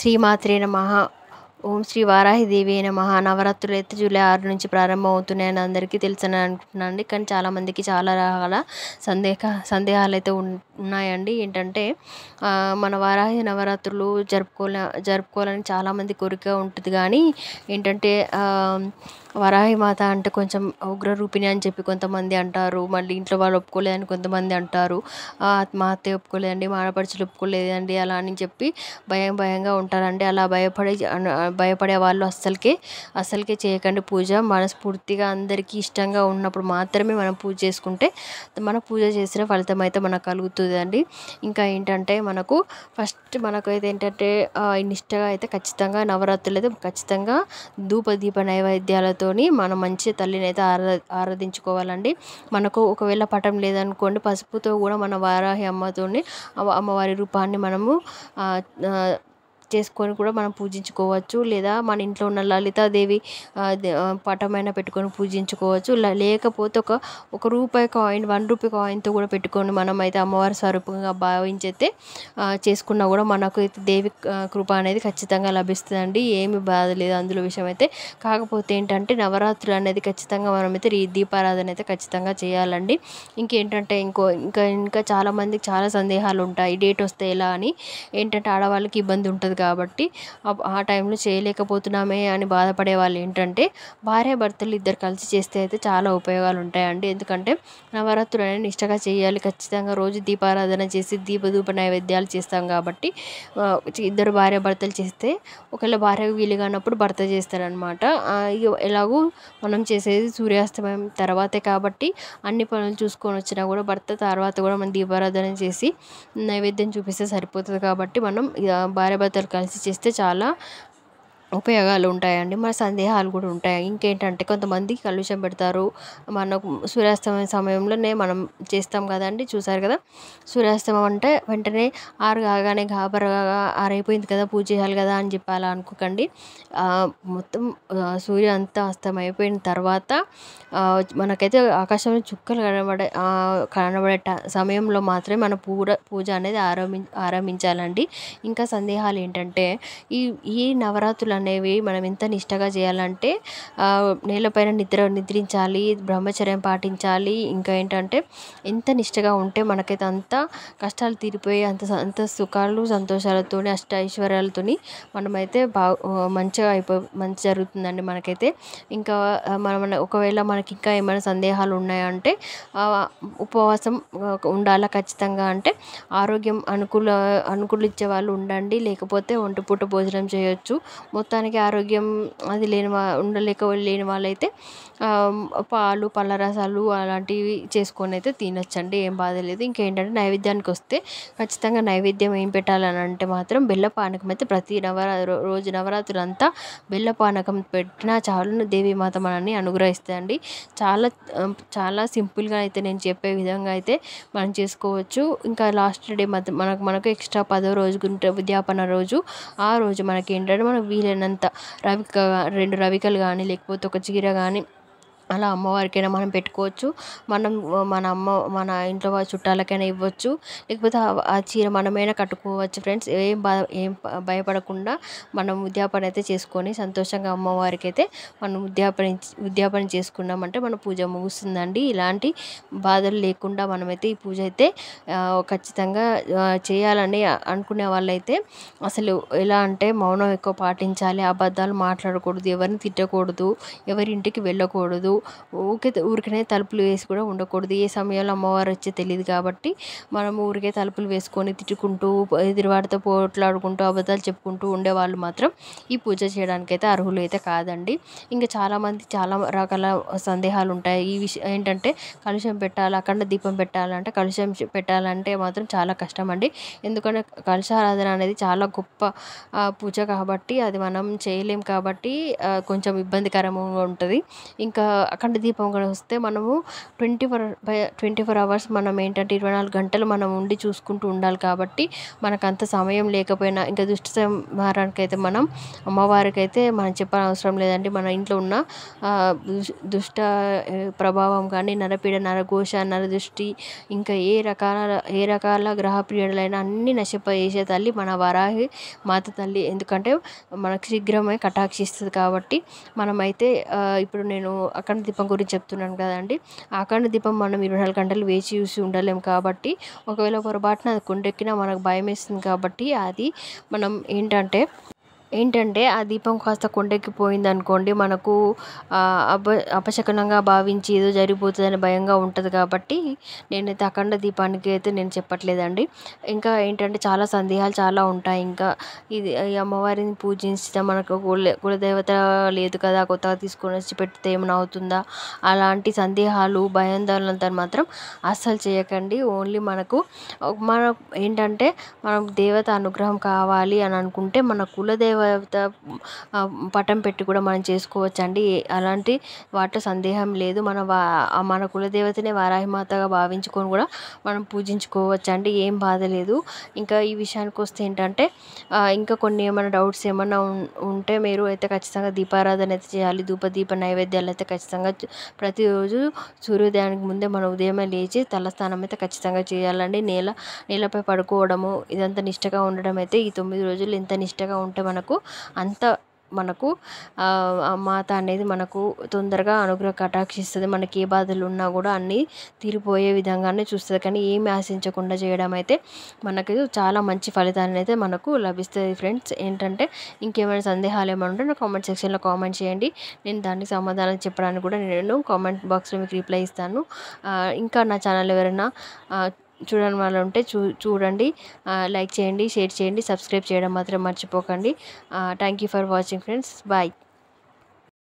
శ్రీమాత్రే నమః. ఓం శ్రీ వారాహిదేవి నమః. నవరాత్రులు అయితే జూలై 6 నుంచి ప్రారంభం అవుతున్నాయని అందరికీ తెలుసని అనుకుంటున్నానండి. కానీ చాలామందికి చాలా రకాల సందేహాలు అయితే ఉన్నాయండి. ఏంటంటే మన వారాహి నవరాత్రులు జరుపుకోవాలని చాలామంది కోరిక ఉంటుంది. కానీ ఏంటంటే వరాహి మాత అంటే కొంచెం ఉగ్రరూపిణి అని చెప్పి కొంతమంది అంటారు. మళ్ళీ ఇంట్లో వాళ్ళు ఒప్పుకోలేదని కొంతమంది అంటారు. మా అత్తయ్య ఒప్పుకోలేదండి, మా ఆడపడుచులు ఒప్పుకోలేదండి అలా అని చెప్పి భయంగా ఉంటారండి. అలా భయపడే వాళ్ళు అస్సలకే చేయకండి పూజ. మనస్ఫూర్తిగా అందరికీ ఇష్టంగా ఉన్నప్పుడు మాత్రమే మనం పూజ చేసుకుంటే మన పూజ చేసిన ఫలితం అయితే మనకు కలుగుతుందండి. ఇంకా ఏంటంటే మనకైతే ఏంటంటే నిష్టగా అయితే ఖచ్చితంగా నవరాత్రులు అయితే ఖచ్చితంగా దీప నైవేద్యాలతోని మనం మంచి తల్లిని అయితే ఆరాధించుకోవాలండి. మనకు ఒకవేళ పటం లేదనుకోండి, పసుపుతో కూడా మన వారాహి అమ్మవారి రూపాన్ని మనము చేసుకొని కూడా మనం పూజించుకోవచ్చు. లేదా మన ఇంట్లో ఉన్న లలితాదేవి పటమైన పెట్టుకొని పూజించుకోవచ్చు. లేకపోతే ఒక రూపాయి కాయిన్, ₹1 కాయిన్తో కూడా పెట్టుకొని మనం అయితే అమ్మవారి స్వరూపంగా భావించైతే చేసుకున్నా కూడా మనకు అయితే దేవి కృప అనేది ఖచ్చితంగా లభిస్తుందండి. ఏమి బాధ లేదు అందులో విషయం అయితే. కాకపోతే ఏంటంటే నవరాత్రులు అనేది ఖచ్చితంగా మనమైతే దీపారాధన అయితే ఖచ్చితంగా చేయాలండి. ఇంకేంటంటే ఇంకా చాలామందికి చాలా సందేహాలు ఉంటాయి. డేట్ వస్తే ఎలా అని. ఏంటంటే ఆడవాళ్ళకి ఇబ్బంది ఉంటుంది కాబట్టి ఆ టైంలో చేయలేకపోతున్నామే అని బాధపడే వాళ్ళు ఏంటంటే భార్యాభర్తలు ఇద్దరు కలిసి చేస్తే అయితే చాలా ఉపయోగాలు ఉంటాయండి. ఎందుకంటే నవరాత్రులు అనేది నిష్టగా చేయాలి. ఖచ్చితంగా రోజు దీపారాధన చేసి ధూప నైవేద్యాలు చేస్తాం కాబట్టి ఇద్దరు భార్యాభర్తలు చేస్తే ఒకవేళ భార్యకు వీలు కానప్పుడు భర్త చేస్తారనమాట. ఎలాగూ మనం చేసేది సూర్యాస్తమయం తర్వాతే కాబట్టి అన్ని పనులు చూసుకొని వచ్చినా కూడా భర్త తర్వాత కూడా మనం దీపారాధన చేసి నైవేద్యం చూపిస్తే సరిపోతుంది. కాబట్టి మనం భార్యాభర్తలు కలిసి చేస్తే చాలా ఉపయోగాలు ఉంటాయండి. మన సందేహాలు కూడా ఉంటాయి. ఇంకేంటంటే కొంతమంది కలుషం పెడతారు. మనకు సూర్యాస్తమయం సమయంలోనే మనం చేస్తాం కదండి, చూసారు కదా. సూర్యాస్తమయం అంటే వెంటనే 6 కాగానే గాబరగా 6 అయిపోయింది కదా, పూజ చేయాలి కదా అని చెప్పి అలా అనుకోకండి. మొత్తం సూర్య అంతా అస్తమైపోయిన తర్వాత మనకైతే ఆకాశంలో చుక్కలు కనబడే సమయంలో మాత్రమే మన పూజ అనేది ఆరంభించాలండి. ఇంకా సందేహాలు ఏంటంటే ఈ నవరాత్రులు అనేవి మనం ఎంత నిష్టగా చేయాలంటే నేలపైన నిద్రించాలి, బ్రహ్మచర్యం పాటించాలి. ఇంకా ఏంటంటే ఎంత నిష్టగా ఉంటే మనకైతే అంత కష్టాలు తీరిపోయి అంత సుఖాలు సంతోషాలతోని ఐశ్వర్యాలతోని మనమైతే మంచి జరుగుతుందండి మనకైతే. ఇంకా ఒకవేళ మనకి ఇంకా ఏమైనా సందేహాలు ఉన్నాయంటే ఉపవాసం ఉండాలా ఖచ్చితంగా అంటే ఆరోగ్యం అనుకూలించే వాళ్ళు ఉండండి, లేకపోతే ఒంటిపూట భోజనం చేయొచ్చు. మొత్తానికి ఆరోగ్యం అది లేని వాళ్ళైతే పాలు, పళ్ళ రసాలు అలాంటివి చేసుకొని అయితే తినొచ్చండి, ఏం బాధ లేదు. ఇంకేంటంటే నైవేద్యానికి వస్తే ఖచ్చితంగా నైవేద్యం ఏం పెట్టాలని అంటే మాత్రం బెల్లపానకం అయితే ప్రతి రోజు నవరాత్రులు అంతా బెల్లపానకం పెట్టినా చాలు, దేవీమాత మనల్ని అనుగ్రహిస్తుందండి. చాలా సింపుల్గా అయితే నేను చెప్పే విధంగా అయితే మనం చేసుకోవచ్చు. ఇంకా లాస్ట్ డే మనకు ఎక్స్ట్రా 10వ రోజు ఉద్యాపన రోజు, ఆ రోజు మనకి ఏంటంటే మనకు వీలైనంత 2 రవికలు కానీ లేకపోతే ఒక చీర కానీ అలా అమ్మవారికైనా మనం పెట్టుకోవచ్చు. మన ఇంట్లో వాళ్ళ చుట్టాలకైనా ఇవ్వచ్చు. లేకపోతే ఆ చీర మనమైనా కట్టుకోవచ్చు ఫ్రెండ్స్. ఏం భయపడకుండా మనం ఉద్యాపన అయితే చేసుకొని సంతోషంగా అమ్మవారికి అయితే మనం ఉద్యాపన చేసుకున్నామంటే మన పూజ ముగుస్తుందండి. ఇలాంటి బాధలు లేకుండా మనమైతే ఈ పూజ అయితే ఖచ్చితంగా చేయాలని అనుకునే వాళ్ళైతే అసలు ఎలా అంటే మౌనం ఎక్కువ పాటించాలి, అబద్ధాలు మాట్లాడకూడదు, ఎవరిని తిట్టకూడదు, ఎవరి ఇంటికి వెళ్ళకూడదు, ఊరికనే తలుపులు వేసి కూడా ఉండకూడదు. ఏ సమయంలో అమ్మవారు వచ్చే తెలియదు కాబట్టి మనం ఊరికే తలుపులు వేసుకొని తిట్టుకుంటూ ఎదురువాడితో పోట్లాడుకుంటూ అబద్ధాలు చెప్పుకుంటూ ఉండేవాళ్ళు మాత్రం ఈ పూజ చేయడానికి అయితే అర్హులు అయితే కాదండి. ఇంకా చాలామంది చాలా రకాల సందేహాలు ఉంటాయి. ఈ విషయం ఏంటంటే కలుషం పెట్టాలి, అఖండ దీపం పెట్టాలంటే కలుషం పెట్టాలంటే మాత్రం చాలా కష్టం అండి. ఎందుకంటే కలశారాధన అనేది చాలా గొప్ప పూజ కాబట్టి అది మనం చేయలేం కాబట్టి కొంచెం ఇబ్బందికరంగా ఉంటుంది. ఇంకా అఖండ దీపం కూడా వస్తే మనము 24 అవర్స్ మనం ఏంటంటే 24 గంటలు మనం ఉండి చూసుకుంటూ ఉండాలి. కాబట్టి మనకంత సమయం లేకపోయినా ఇంకా దుష్ట సంహారానికైతే మనం అమ్మవారికైతే మనం చెప్పనవసరం లేదండి. మన ఇంట్లో ఉన్న దుష్ట ప్రభావం కానీ, నరపీడ, నరఘోష, నరదృష్టి, ఇంకా ఏ రకాల గ్రహ పీడలైనా అన్నీ నశింపజేసే తల్లి మన వరాహి మాత తల్లి. ఎందుకంటే మనకు శీఘ్రమే కటాక్షిస్తుంది. కాబట్టి మనమైతే ఇప్పుడు నేను అఖండ దీపం గురించి చెప్తున్నాను కదండి. ఆ అఖండ దీపం మనం 24 గంటలు వేచి చూసి ఉండలేము. కాబట్టి ఒకవేళ పొరపాటున అది కొండెక్కినా మనకు భయం వేస్తుంది. కాబట్టి అది మనం ఏంటంటే ఆ దీపం కాస్త కొండెక్కిపోయిందనుకోండి, మనకు అపశకునంగా భావించి ఏదో జరిగిపోతుందని భయంగా ఉంటుంది. కాబట్టి నేనైతే అఖండ దీపానికి అయితే నేను చెప్పట్లేదండి. ఇంకా ఏంటంటే చాలా సందేహాలు చాలా ఉంటాయి. ఇంకా ఈ అమ్మవారిని పూజించితే మనకు కులదేవత లేదు కదా, కొత్తగా తీసుకొని వచ్చి పెడితే ఏమైనా అవుతుందా, అలాంటి సందేహాలు భయాందోళనలతో మాత్రం అస్సలు చేయకండి. ఓన్లీ మన ఏంటంటే మనం దేవత అనుగ్రహం కావాలి అని అనుకుంటే మన కులదేవత పటం పెట్టి కూడా మనం చేసుకోవచ్చండి. అలాంటి వాటిలో సందేహం లేదు. మన కులదేవతనే వారాహిమాతగా భావించుకొని కూడా మనం పూజించుకోవచ్చండి. ఏం బాధ లేదు. ఇంకా ఈ విషయానికి వస్తే ఏంటంటే ఇంకా కొన్ని ఏమైనా డౌట్స్ ఏమైనా ఉంటే మీరు అయితే ఖచ్చితంగా దీపారాధన అయితే చేయాలి. ధూపదీప నైవేద్యాలు అయితే ఖచ్చితంగా ప్రతిరోజు సూర్యోదయానికి ముందే మనం ఉదయమే లేచి తలస్నానం అయితే ఖచ్చితంగా చేయాలండి. నేలపై పడుకోవడము ఇదంతా నిష్టగా ఉండడం అయితే ఈ 9 రోజులు ఎంత నిష్టగా ఉంటే అంత మనకు మాత అనేది మనకు తొందరగా అనుగ్రహ కటాక్షిస్తుంది. మనకి ఏ బాధలు ఉన్నా కూడా అన్నీ తీరిపోయే విధంగానే చూస్తుంది. కానీ ఏమి ఆశించకుండా చేయడం అయితే మనకు చాలా మంచి ఫలితాన్ని అయితే మనకు లభిస్తుంది. ఫ్రెండ్స్ ఏంటంటే ఇంకేమైనా సందేహాలు ఏమైనా ఉంటే నాకు కామెంట్ సెక్షన్లో కామెంట్ చేయండి. నేను దానికి సమాధానం చెప్పడానికి కూడా నేను కామెంట్ బాక్స్లో మీకు రిప్లై ఇస్తాను. ఇంకా నా ఛానల్ ఎవరైనా చూడని వాళ్ళు ఉంటే చూడండి. లైక్ చేయండి, షేర్ చేయండి, సబ్స్క్రైబ్ చేయడం మాత్రం మర్చిపోకండి. Thank you for watching friends. Bye.